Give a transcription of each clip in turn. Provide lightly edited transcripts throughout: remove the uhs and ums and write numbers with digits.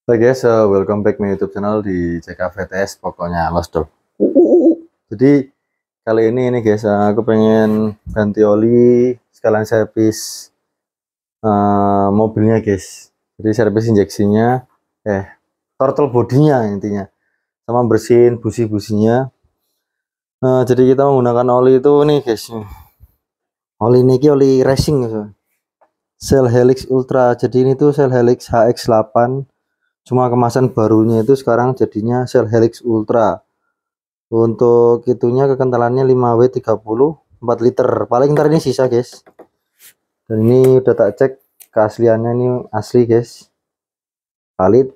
Hai guys, welcome back my YouTube channel di CKVTS, pokoknya los dong. Jadi kali ini guys, aku pengen ganti oli sekalian servis mobilnya guys. Jadi servis injeksinya, throttle bodinya intinya, sama bersihin busi-businya. Jadi kita menggunakan oli itu nih guys. Oli ini oli racing gitu. Cell Helix Ultra. Jadi ini tuh Cell Helix HX8. Cuma kemasan barunya itu sekarang jadinya Cell Helix Ultra. Untuk itunya kekentalannya 5W30 4 liter. Paling ntar ini sisa guys. Dan ini udah tak cek keasliannya, ini asli guys, valid,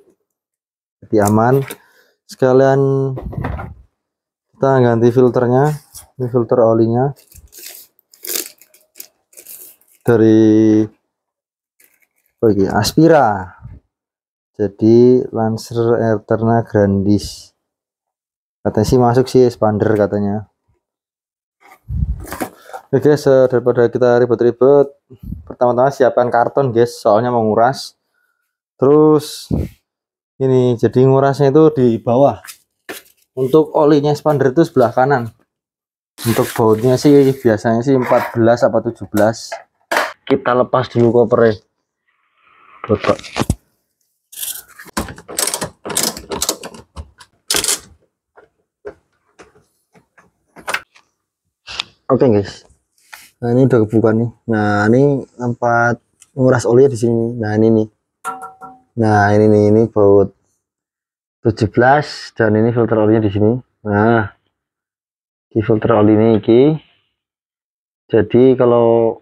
jadi aman. Sekalian kita ganti filternya. Ini filter olinya dari Aspira, jadi Lancer Eterna Grandis. Katanya sih masuk sih expander katanya. Oke guys, daripada kita ribet-ribet, pertama-tama siapkan karton guys, soalnya mau nguras. Terus ini, jadi ngurasnya itu di bawah. Untuk olinya expander itu sebelah kanan. Untuk bautnya sih biasanya sih 14 apa 17. Kita lepas dulu kopernya. Oke guys, nah ini udah kebuka nih. Nah ini tempat nguras oli di sini. Nah ini nih, nah ini nih, ini baut 17 dan ini filter olinya di sini. Nah di filter oli ini jadi kalau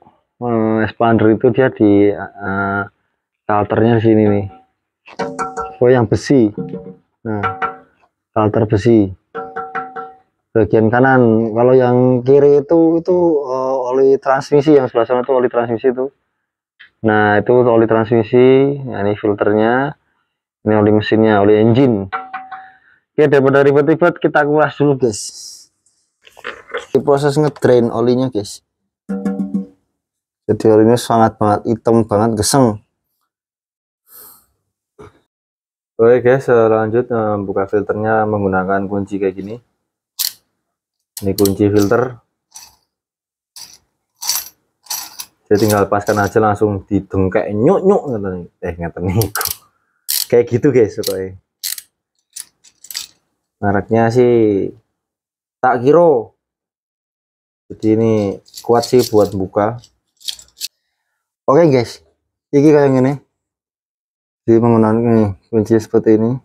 expander itu dia di filternya di sini nih. Oh yang besi. Nah filter besi bagian kanan. Kalau yang kiri itu oli transmisi, yang sebelah sana itu oli transmisi itu. Nah itu oli transmisi. Nah ini filternya, ini oli mesinnya, oli engine. Oke, daripada ribet-ribet kita kuras dulu guys. Di proses ngedrain olinya guys, jadi olinya sangat banget hitam banget, geseng. Oke guys, lanjut buka filternya menggunakan kunci kayak gini. Ini kunci filter, jadi tinggal lepaskan aja, langsung didengkek nyuk nih, kayak gitu guys. Pokoknya mereknya sih tak kira, jadi ini kuat sih buat buka. Oke guys, ini kayak gini, jadi menggunakan kunci seperti ini.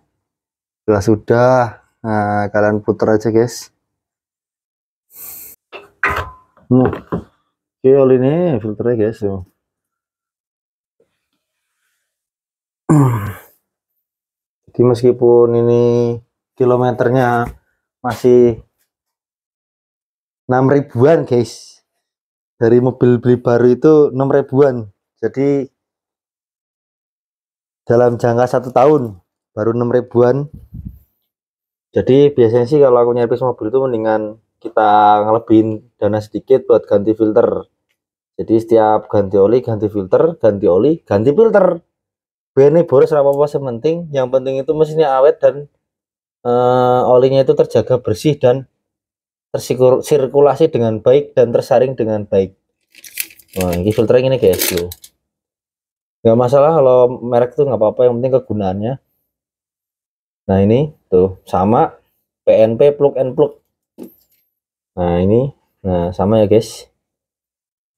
Sudah, nah kalian putar aja guys. Oke, oli ini filternya guys. Jadi meskipun ini kilometernya masih 6 ribuan guys, dari mobil beli baru itu 6 ribuan, jadi dalam jangka 1 tahun baru 6 ribuan. Jadi biasanya sih kalau aku nyervis mobil itu mendingan kita ngelebihin dana sedikit buat ganti filter. Jadi setiap ganti oli, ganti filter, ganti oli, ganti filter. Biar boros apa-apa, sementing yang penting itu mesinnya awet dan olinya itu terjaga bersih dan tersirkulasi dengan baik dan tersaring dengan baik. Nah ini filternya ini guys, nggak masalah kalau merek itu nggak apa-apa, yang penting kegunaannya. Nah ini tuh sama PNP plug and plug. Nah ini, nah sama ya guys,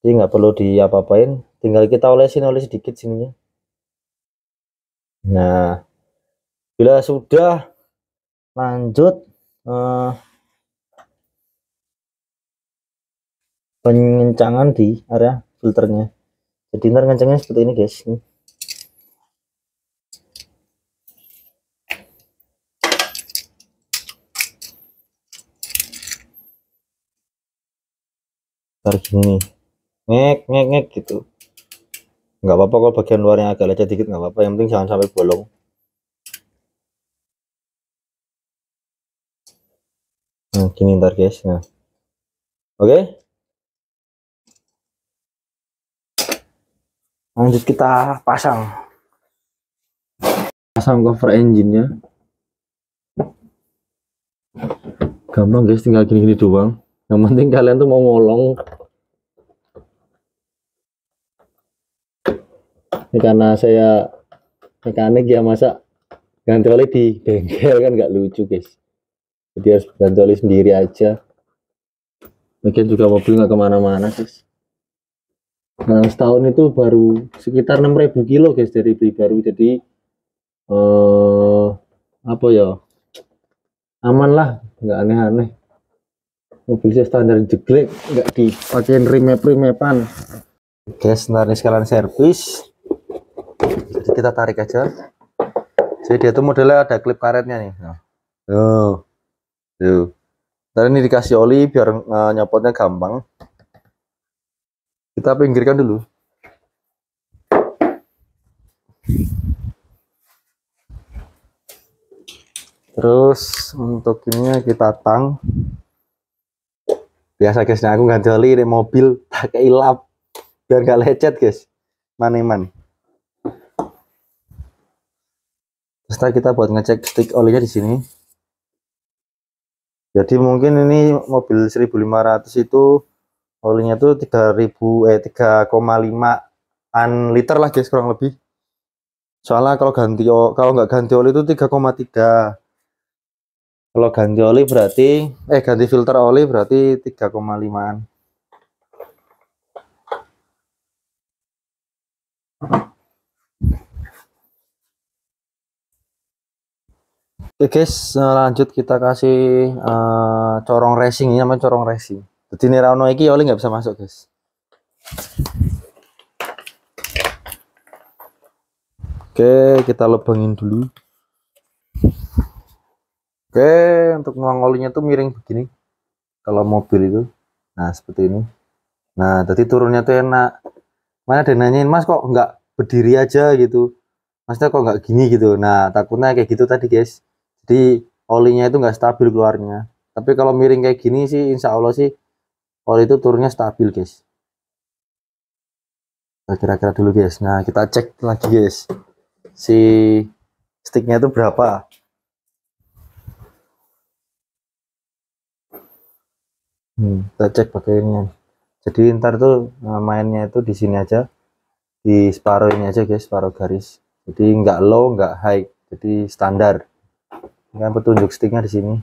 jadi nggak perlu diapa-apain, tinggal kita olesin sedikit sininya. Nah bila sudah, lanjut pengencangan di area filternya. Jadi ntar ngencangnya seperti ini guys. Ntar gini nih, ngek gitu. Nggak apa-apa kalau bagian luarnya agak lecet dikit, nggak apa-apa, yang penting jangan sampai bolong. Nah gini ntar guys. Nah oke, lanjut kita pasang. pasang cover engine-nya gampang guys, tinggal gini-gini doang. Yang penting kalian tuh mau ngolong. Ini karena saya mekanik ya, masa ganti oli di bengkel kan nggak lucu guys, jadi harus ganti oli sendiri aja. Mungkin juga mobil nggak kemana-mana guys. Nah, setahun itu baru sekitar 6.000 kilo guys dari beli baru, jadi apa ya, aman lah, nggak aneh-aneh. Mobilnya standar jeglek, nggak dipakein remap-remapan guys. Ntar ini sekalian servis, jadi kita tarik aja. Jadi dia tuh modelnya ada klip karetnya nih. Tuh. Ntar ini dikasih oli biar nyopotnya gampang. Kita pinggirkan dulu. Terus untuk ini kita tang. Biasa guys, nah aku ganti oli di mobil pakai lap biar gak lecet guys. Maneman. Setelah kita buat ngecek stick olinya di sini. Jadi mungkin ini mobil 1500 itu olinya tuh 3,5an liter lah guys kurang lebih. Soalnya kalau nggak ganti oli itu 3,3. Kalau ganti oli berarti ganti filter oli berarti 3,5an. Oke guys, lanjut kita kasih corong racing. Ini namanya corong racing. Jadi ini rano iki oli nggak bisa masuk guys. Oke, kita lubangin dulu. Oke, untuk nuang olinya tuh miring begini. Kalau mobil itu, nah seperti ini. Nah, tadi turunnya tuh enak. Mana ada nanyain, Mas kok nggak berdiri aja gitu? Maksudnya kok nggak gini gitu? Nah, takutnya kayak gitu tadi guys. Jadi olinya itu nggak stabil keluarnya. Tapi kalau miring kayak gini sih, insya Allah sih oli itu turunnya stabil guys. Kira-kira dulu guys. Nah, kita cek lagi guys. Si sticknya itu berapa? Kita cek pakai ini. Jadi ntar tuh mainnya itu di sini aja, di separuh ini aja guys, separuh garis. Jadi nggak low, nggak high, jadi standar. Ini kan petunjuk sticknya di sini.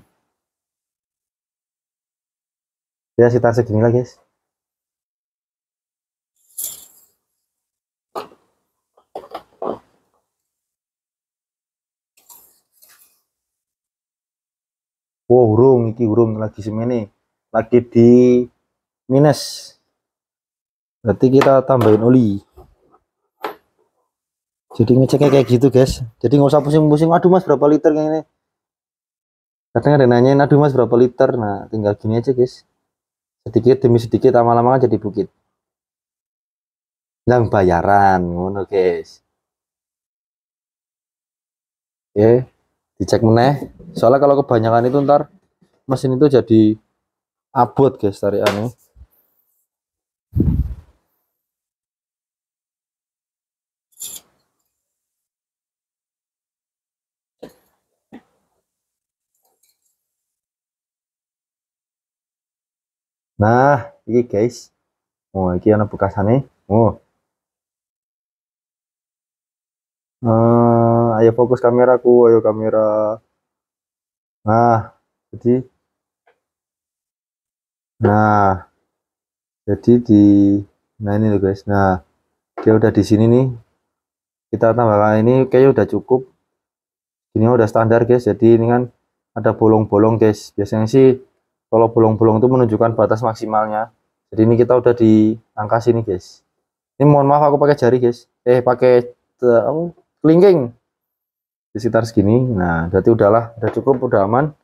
Ya sekitar segini lah guys. Wow, urung lagi semene, lagi di minus. Berarti kita tambahin oli. Jadi ngeceknya kayak gitu guys. Jadi nggak usah pusing-pusing. Aduh mas berapa liter kayak ini. Kadang ada nanyain, aduh mas berapa liter. Nah tinggal gini aja guys. Sedikit demi sedikit, lama-lama jadi bukit. Yang bayaran, ngono guys. Oke, dicek meneh. Soalnya kalau kebanyakan itu ntar mesin itu jadi abot guys tarikannya. Nah, ini guys. Oh, ini ada bekasannya. Oh. Ayo fokus kameraku, ayo kamera. Nah, jadi di nah ini loh guys. Nah, dia udah di sini nih. Kita tambahkan ini kayaknya udah cukup. Ini udah standar guys. Jadi ini kan ada bolong-bolong guys. Biasanya sih kalau bolong-bolong itu menunjukkan batas maksimalnya. Jadi ini kita udah di angka sini guys. Ini mohon maaf aku pakai jari guys. Pakai kelingking di sekitar segini. Nah, berarti udahlah, udah cukup, udah aman.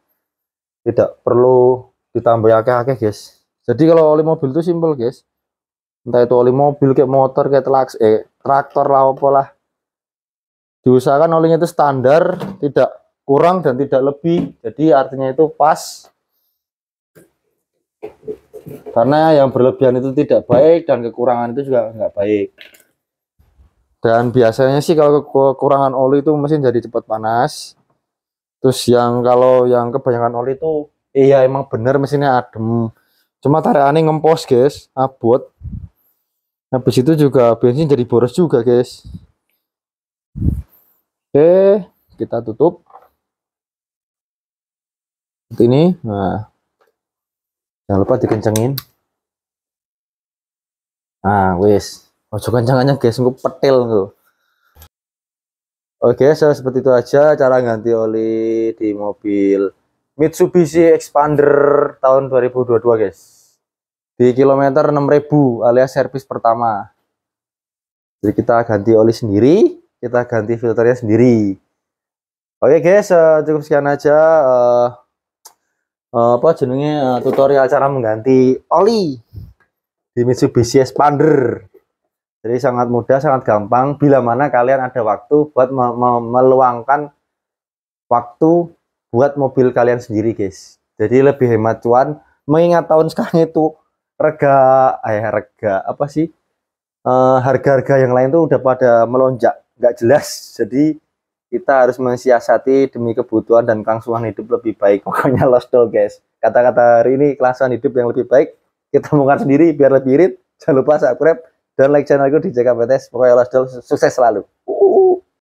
Tidak perlu ditambah akeh-akeh guys. Jadi kalau oli mobil itu simple guys. Entah itu oli mobil kayak motor kayak traktor lah apalah. Diusahakan olinya itu standar, tidak kurang dan tidak lebih. Jadi artinya itu pas. Karena yang berlebihan itu tidak baik dan kekurangan itu juga nggak baik. Dan biasanya sih kalau kekurangan oli itu mesin jadi cepat panas. Terus yang kalau yang kebanyakan oli itu iya emang bener mesinnya adem. Cuma tarikannya ngempos guys, abot. Habis itu juga bensin jadi boros juga guys. Oke, kita tutup. Seperti ini. Nah, jangan lupa dikencengin. Nah, wis. Ojo kencang-kencang guys, engko petil engko. Oke, seperti itu aja cara ganti oli di mobil Mitsubishi Expander tahun 2022 guys. Di kilometer 6.000 alias servis pertama. Jadi kita ganti oli sendiri, kita ganti filternya sendiri. Oke guys, cukup sekian aja apa jenenge tutorial cara mengganti oli di Mitsubishi Expander. Jadi sangat mudah, sangat gampang bila mana kalian ada waktu buat meluangkan waktu buat mobil kalian sendiri guys. Jadi lebih hemat cuan, mengingat tahun sekarang itu rega apa sih, harga-harga yang lain tuh udah pada melonjak nggak jelas. Jadi kita harus mensiasati demi kebutuhan dan kelangsungan hidup lebih baik. Pokoknya lost doll guys, kata-kata hari ini, kelangsungan hidup yang lebih baik kita temukan sendiri biar lebih irit. Jangan lupa subscribe dan like channelku di JKPTS. Pokoknya lost doll sukses selalu.